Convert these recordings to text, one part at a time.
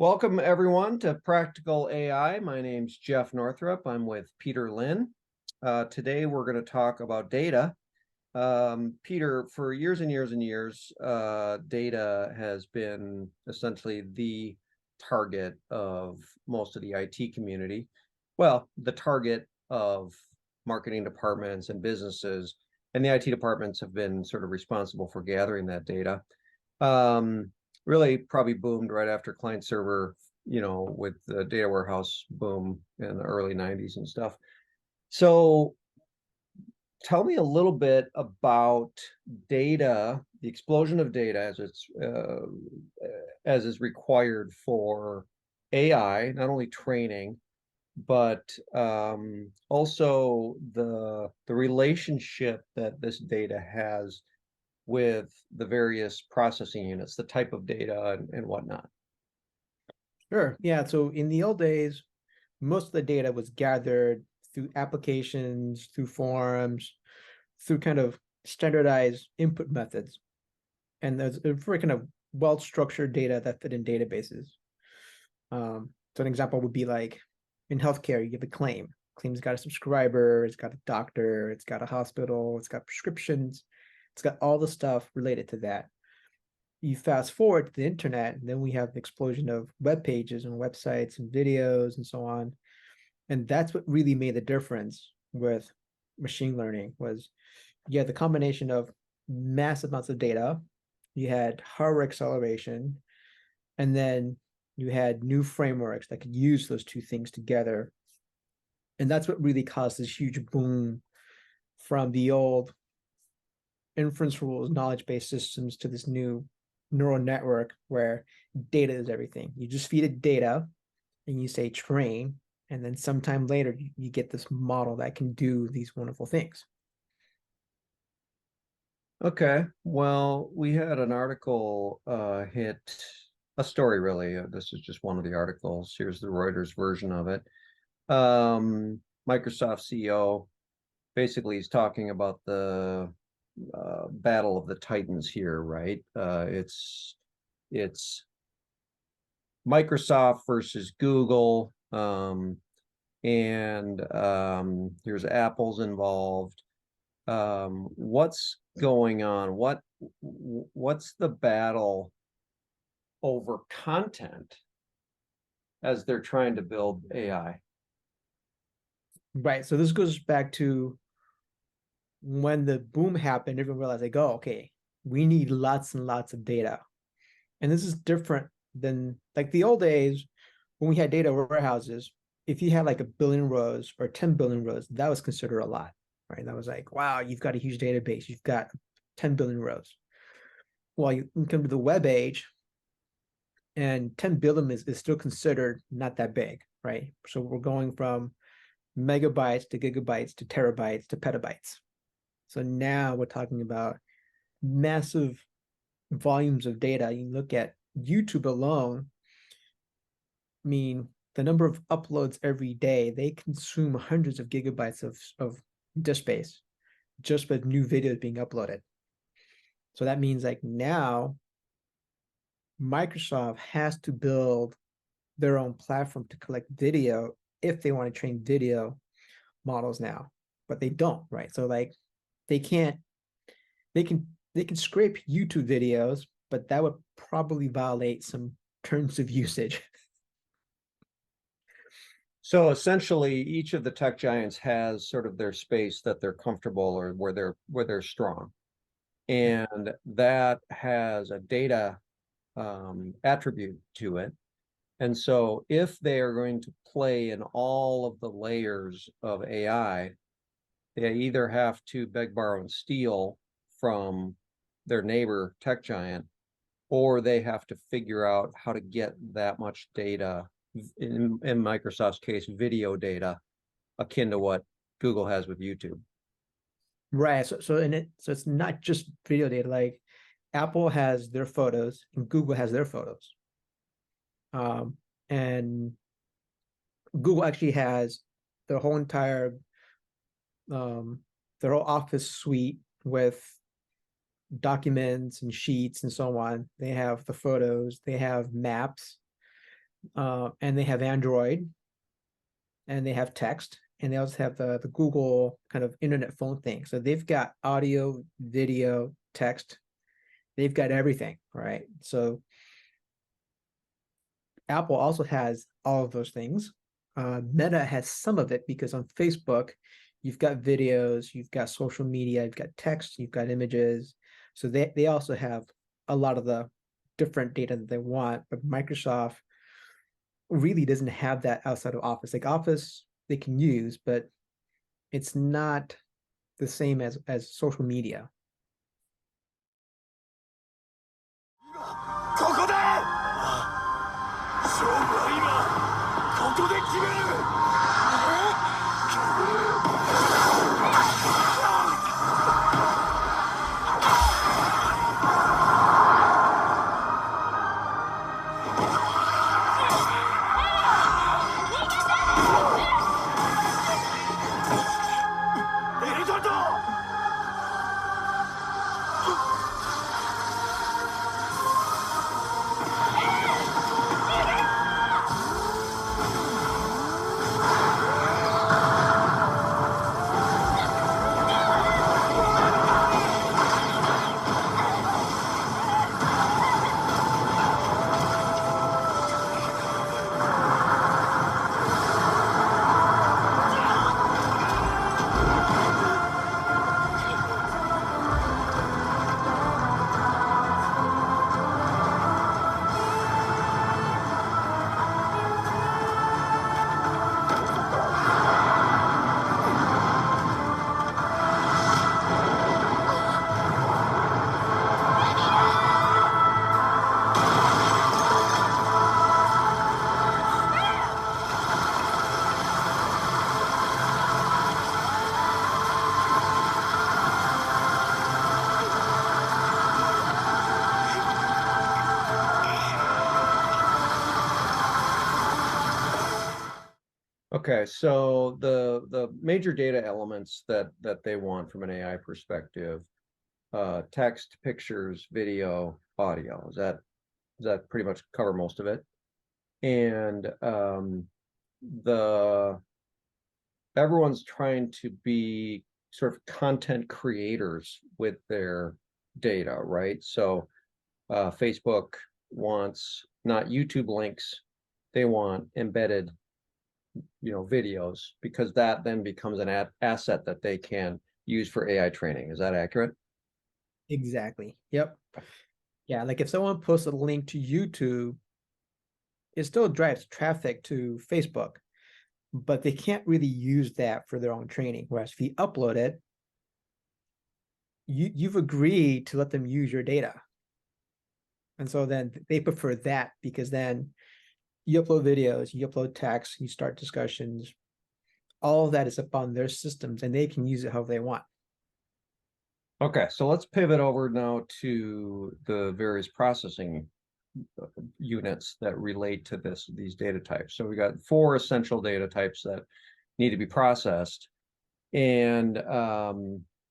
Welcome, everyone, to Practical AI. My name's Jeff Northrup. I'm with Peter Lynn. Today, we're going to talk about data. Peter, for years and years and years, data has been essentially the target of most of the IT community. Well, the target of marketing departments and businesses, and the IT departments have been sort of responsible for gathering that data. Really probably boomed right after client server, with the data warehouse boom in the early 90s and stuff. So tell me a little bit about data, the explosion of data as is required for AI, not only training, but also the relationship that this data has with the various processing units, the type of data and whatnot. Sure. Yeah. So in the old days, most of the data was gathered through applications, through forums, through kind of standardized input methods. And there's a very kind of well-structured data that fit in databases. So an example would be like in healthcare, you get a claim. Claim's got a subscriber, it's got a doctor, it's got a hospital, it's got prescriptions, it's got all the stuff related to that. You fast forward to the internet, and then we have the explosion of web pages and websites and videos and so on. And that's what really made the difference with machine learning was you had the combination of massive amounts of data, you had hardware acceleration, and then you had new frameworks that could use those two things together. And that's what really caused this huge boom from the old inference rules, knowledge-based systems to this new neural network where data is everything. You just feed it data and you say train, and then sometime later you get this model that can do these wonderful things. Okay, well, we had an article hit a story really. This is just one of the articles. Here's the Reuters version of it. Microsoft CEO basically is talking about the battle of the Titans here, right? It's Microsoft versus Google, and here's Apple's involved. What's going on? What's the battle over content as they're trying to build AI? Right. So this goes back to when the boom happened, everyone realized like, oh, okay, we need lots and lots of data. And this is different than like the old days when we had data warehouses. If you had like a billion rows or 10 billion rows, that was considered a lot, right? That was like, wow, you've got a huge database. You've got 10 billion rows. Well, you come to the web age, and 10 billion is still considered not that big, right? So we're going from megabytes to gigabytes to terabytes to petabytes. So now we're talking about massive volumes of data. You look at YouTube alone, I mean, the number of uploads every day, they consume hundreds of gigabytes of disk space just with new videos being uploaded. So that means like now Microsoft has to build their own platform to collect video if they want to train video models now, but they don't, right? So like they can't, they can scrape YouTube videos, but that would probably violate some terms of usage. So essentially, each of the tech giants has sort of their space that they're comfortable or where they're strong, and that has a data attribute to it. And so, if they are going to play in all of the layers of AI, they either have to beg, borrow, and steal from their neighbor tech giant, or they have to figure out how to get that much data, in Microsoft's case, video data, akin to what Google has with YouTube. Right. So it's not just video data. Like Apple has their photos and Google has their photos. And Google actually has their whole entire their whole office suite with documents and sheets and so on. They have the photos, they have maps, and they have Android, and they have text, and they also have the Google kind of internet phone thing. So they've got audio, video, text. They've got everything, right? So Apple also has all of those things. Meta has some of it because on Facebook, you've got videos, you've got social media, you've got text, you've got images. So they also have a lot of the different data that they want, but Microsoft really doesn't have that outside of Office. Like Office, they can use, but it's not the same as social media. ここで勝負は今ここで決めるベルトルト Okay, so the major data elements that they want from an AI perspective, text, pictures, video, audio. Does that pretty much cover most of it? And the everyone's trying to be sort of content creators with their data, right? So Facebook wants not YouTube links, they want embedded, videos, because that then becomes an asset that they can use for AI training. Is that accurate? Exactly. Yep. Yeah, like if someone posts a link to YouTube, it still drives traffic to Facebook, but they can't really use that for their own training. Whereas if you upload it, you've agreed to let them use your data. And so then they prefer that because then you upload videos, you upload text, you start discussions. All of that is up on their systems and they can use it however they want. Okay, so let's pivot over now to the various processing units that relate to these data types. So we got 4 essential data types that need to be processed. And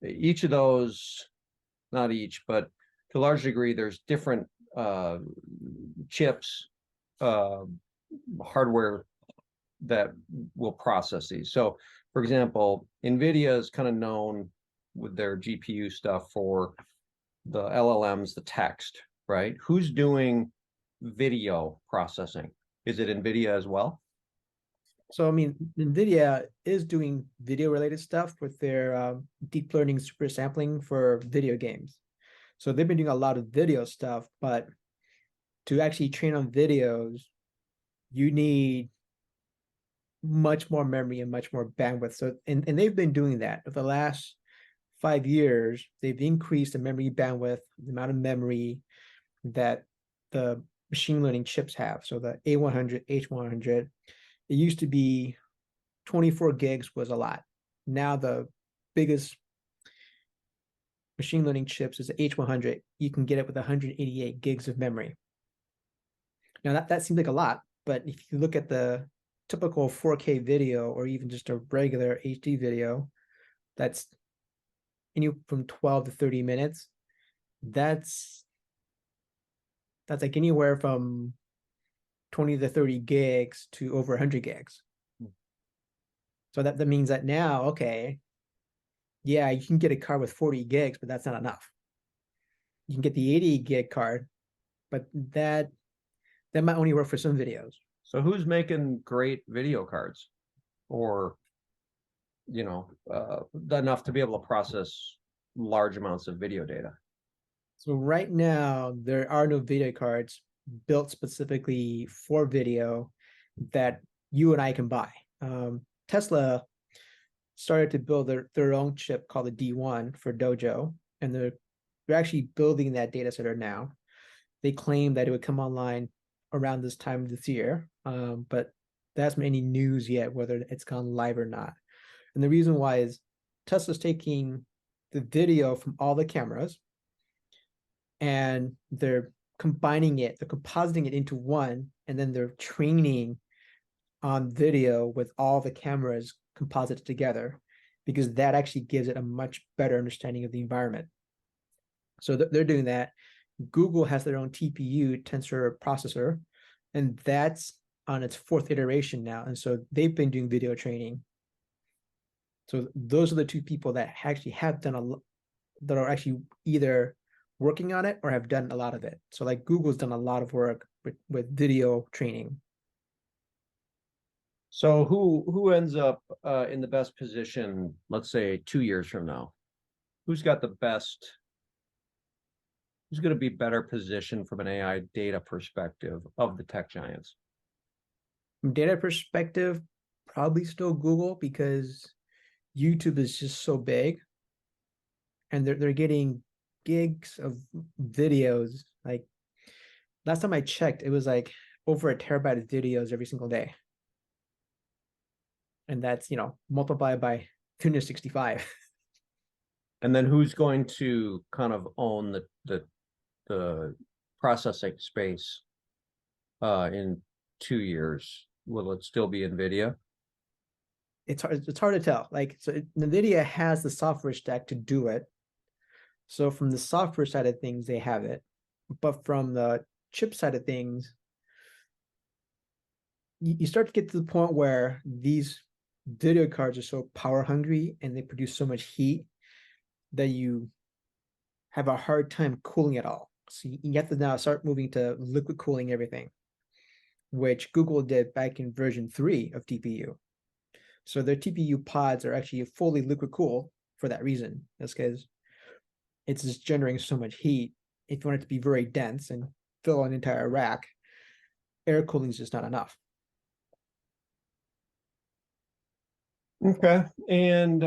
each of those, not each, but to a large degree, there's different chips, hardware that will process these. So, for example, NVIDIA is kind of known with their GPU stuff for the LLMs, the text, right? Who's doing video processing? Is it NVIDIA as well? So, I mean, NVIDIA is doing video related stuff with their deep learning super sampling for video games. So they've been doing a lot of video stuff, but to actually train on videos, you need much more memory and much more bandwidth. So, and they've been doing that for the last 5 years. They've increased the memory bandwidth, the amount of memory that the machine learning chips have. So the A100, H100, it used to be 24 gigs was a lot. Now the biggest machine learning chips is the H100. You can get it with 188 gigs of memory. Now that seems like a lot, but if you look at the typical 4K video or even just a regular HD video, that's from 12 to 30 minutes. That's like anywhere from 20 to 30 gigs to over 100 gigs. Hmm. So that means that now, okay, yeah, you can get a card with 40 gigs, but that's not enough. You can get the 80 gig card, but that might only work for some videos. So who's making great video cards, or enough to be able to process large amounts of video data? So right now, there are no video cards built specifically for video that you and I can buy. Tesla started to build their own chip called the D1 for Dojo, and they're actually building that data center now. They claim that it would come online around this time this year, but there hasn't been any news yet whether it's gone live or not. And the reason why is Tesla's taking the video from all the cameras and they're combining it, they're compositing it into one, and then they're training on video with all the cameras composited together, because that actually gives it a much better understanding of the environment. So they're doing that. Google has their own TPU, tensor processor, and that's on its 4th iteration now. And so they've been doing video training. So those are the two people that actually have done that are actually either working on it or have done a lot of it. So like Google's done a lot of work with video training. So who ends up in the best position, let's say 2 years from now? Who's got the best? Who's going to be better positioned from an AI data perspective of the tech giants? From data perspective, probably still Google, because YouTube is just so big, and they're getting gigs of videos. Like last time I checked, it was like over a terabyte of videos every single day. And that's, multiplied by 365. And then who's going to kind of own the processing space in 2 years? Will it still be NVIDIA? It's hard to tell. Like, so NVIDIA has the software stack to do it. So from the software side of things, they have it. But from the chip side of things, you start to get to the point where these video cards are so power hungry and they produce so much heat that you have a hard time cooling it all. So you have to now start moving to liquid cooling everything, which Google did back in version 3 of TPU. So their TPU pods are actually fully liquid cool for that reason. That's because it's just generating so much heat. If you want it to be very dense and fill an entire rack, air cooling is just not enough. Okay. And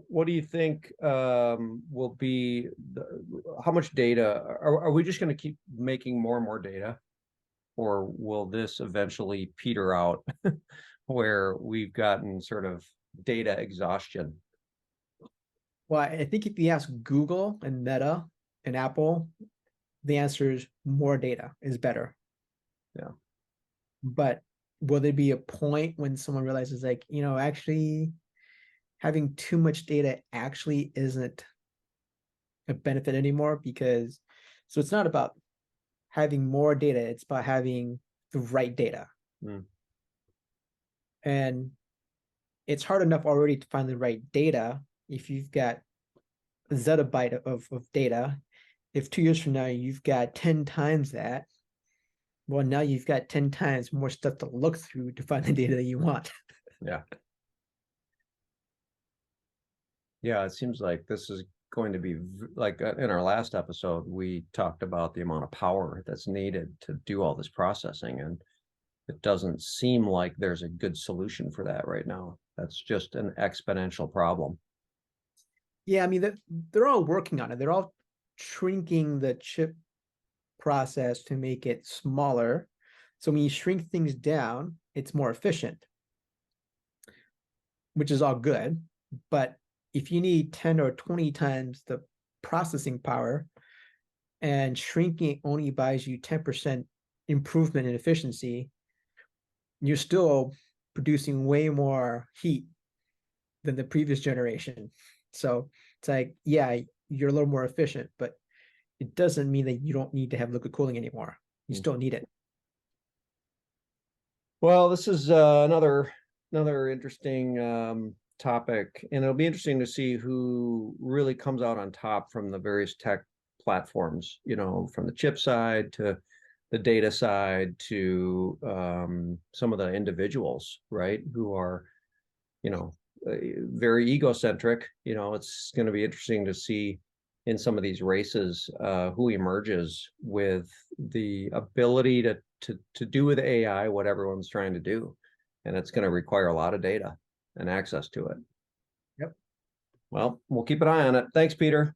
what do you think will be how much data? Are we just going to keep making more and more data? Or will this eventually peter out where we've gotten sort of data exhaustion? Well, I think if you ask Google and Meta and Apple, the answer is more data is better. Yeah. But will there be a point when someone realizes, like, actually having too much data actually isn't a benefit anymore? Because so it's not about having more data, it's about having the right data. And it's hard enough already to find the right data if you've got a zettabyte of data. If 2 years from now you've got 10 times that, well, now you've got 10 times more stuff to look through to find the data that you want. Yeah. Yeah, it seems like this is going to be like in our last episode, we talked about the amount of power that's needed to do all this processing, and it doesn't seem like there's a good solution for that right now. That's just an exponential problem. Yeah, I mean, they're all working on it. They're all shrinking the chip process to make it smaller. So when you shrink things down, it's more efficient, which is all good. But if you need 10 or 20 times the processing power, and shrinking only buys you 10% improvement in efficiency, you're still producing way more heat than the previous generation. So it's like, yeah, you're a little more efficient, but it doesn't mean that you don't need to have liquid cooling anymore. You Mm. still need it. Well, this is another interesting topic, and it'll be interesting to see who really comes out on top from the various tech platforms, you know, from the chip side to the data side to some of the individuals, right, who are, you know, very egocentric. You know, it's going to be interesting to see in some of these races who emerges with the ability to do with AI what everyone's trying to do, and it's going to require a lot of data and access to it. Yep. Well, we'll keep an eye on it. Thanks, Peter.